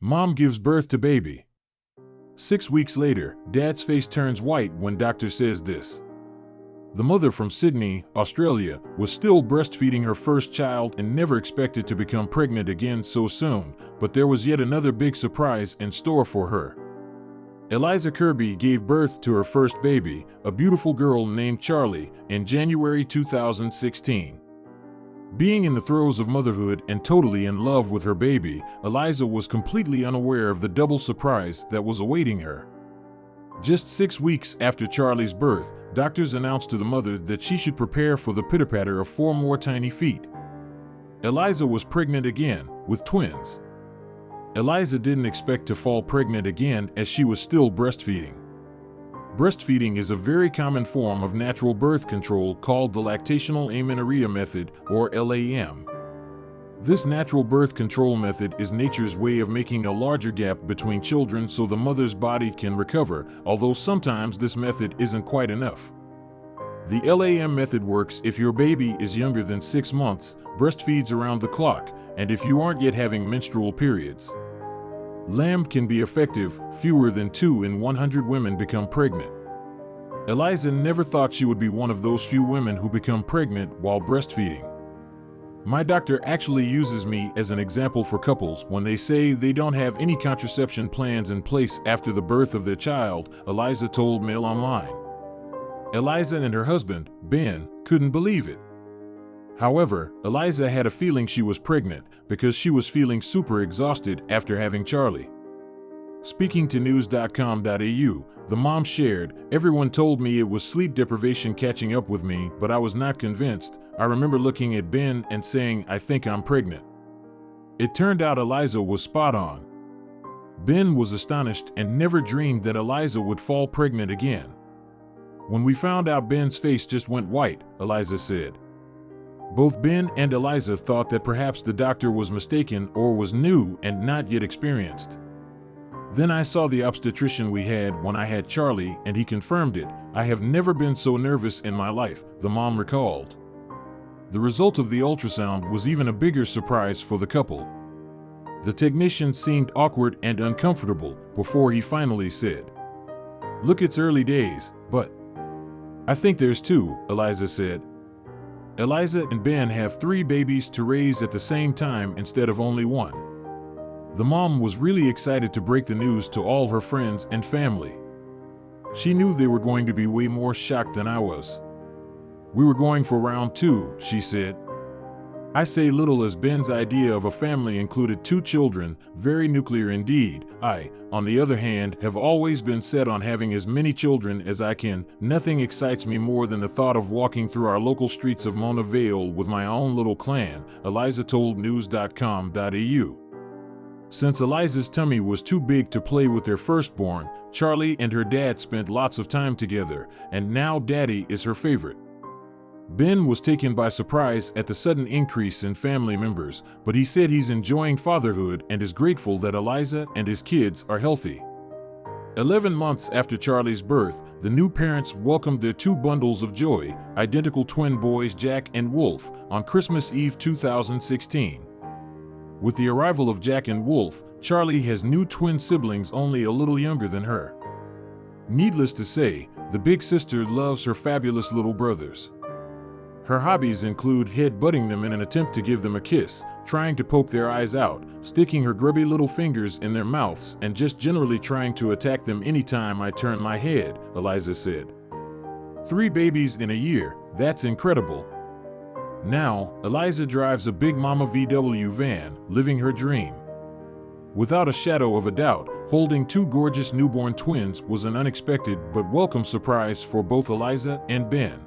Mom gives birth to baby. 6 weeks later, Dad's face turns white when doctor says this. The mother from Sydney, Australia, was still breastfeeding her first child and never expected to become pregnant again so soon, but there was yet another big surprise in store for her. Eliza Kirby gave birth to her first baby, a beautiful girl named Charlie, in January 2016. Being in the throes of motherhood and totally in love with her baby, Eliza was completely unaware of the double surprise that was awaiting her. Just 6 weeks after Charlie's birth, doctors announced to the mother that she should prepare for the pitter-patter of 4 more tiny feet. Eliza was pregnant again, with twins. Eliza didn't expect to fall pregnant again as she was still breastfeeding. Breastfeeding is a very common form of natural birth control called the lactational amenorrhea method, or LAM. This natural birth control method is nature's way of making a larger gap between children so the mother's body can recover, although sometimes this method isn't quite enough. The LAM method works if your baby is younger than 6 months, breastfeeds around the clock, and if you aren't yet having menstrual periods. LAM can be effective. Fewer than 2 in 100 women become pregnant. Eliza never thought she would be one of those few women who become pregnant while breastfeeding. My doctor actually uses me as an example for couples when they say they don't have any contraception plans in place after the birth of their child, Eliza told Mail Online. Eliza and her husband, Ben, couldn't believe it. However, Eliza had a feeling she was pregnant because she was feeling super exhausted after having Charlie. Speaking to news.com.au, the mom shared, "Everyone told me it was sleep deprivation catching up with me, but I was not convinced. I remember looking at Ben and saying, I think I'm pregnant." It turned out Eliza was spot on. Ben was astonished and never dreamed that Eliza would fall pregnant again. "When we found out, Ben's face just went white," Eliza said. Both Ben and Eliza thought that perhaps the doctor was mistaken or was new and not yet experienced. "Then I saw the obstetrician we had when I had Charlie and he confirmed it. I have never been so nervous in my life," the mom recalled. The result of the ultrasound was even a bigger surprise for the couple. The technician seemed awkward and uncomfortable before he finally said, "Look, it's early days, but I think there's 2, Eliza said. Eliza and Ben have 3 babies to raise at the same time instead of only 1. The mom was really excited to break the news to all her friends and family. She knew they were going to be way more shocked than I was. "We were going for round 2, she said. "I say little as Ben's idea of a family included 2 children, very nuclear indeed. I, on the other hand, have always been set on having as many children as I can. Nothing excites me more than the thought of walking through our local streets of Mona Vale with my own little clan," Eliza told news.com.au. Since Eliza's tummy was too big to play with their firstborn, Charlie and her dad spent lots of time together, and now Daddy is her favorite. Ben was taken by surprise at the sudden increase in family members, but he said he's enjoying fatherhood and is grateful that Eliza and his kids are healthy. 11 months after Charlie's birth, the new parents welcomed their 2 bundles of joy, identical twin boys Jack and Wolf, on Christmas Eve 2016. With the arrival of Jack and Wolf, Charlie has new twin siblings only a little younger than her. Needless to say, the big sister loves her fabulous little brothers. Her hobbies include head-butting them in an attempt to give them a kiss, trying to poke their eyes out, sticking her grubby little fingers in their mouths, and just generally trying to attack them anytime I turn my head, Eliza said. 3 babies in a year, that's incredible. Now, Eliza drives a Big Mama VW van, living her dream. Without a shadow of a doubt, holding 2 gorgeous newborn twins was an unexpected but welcome surprise for both Eliza and Ben.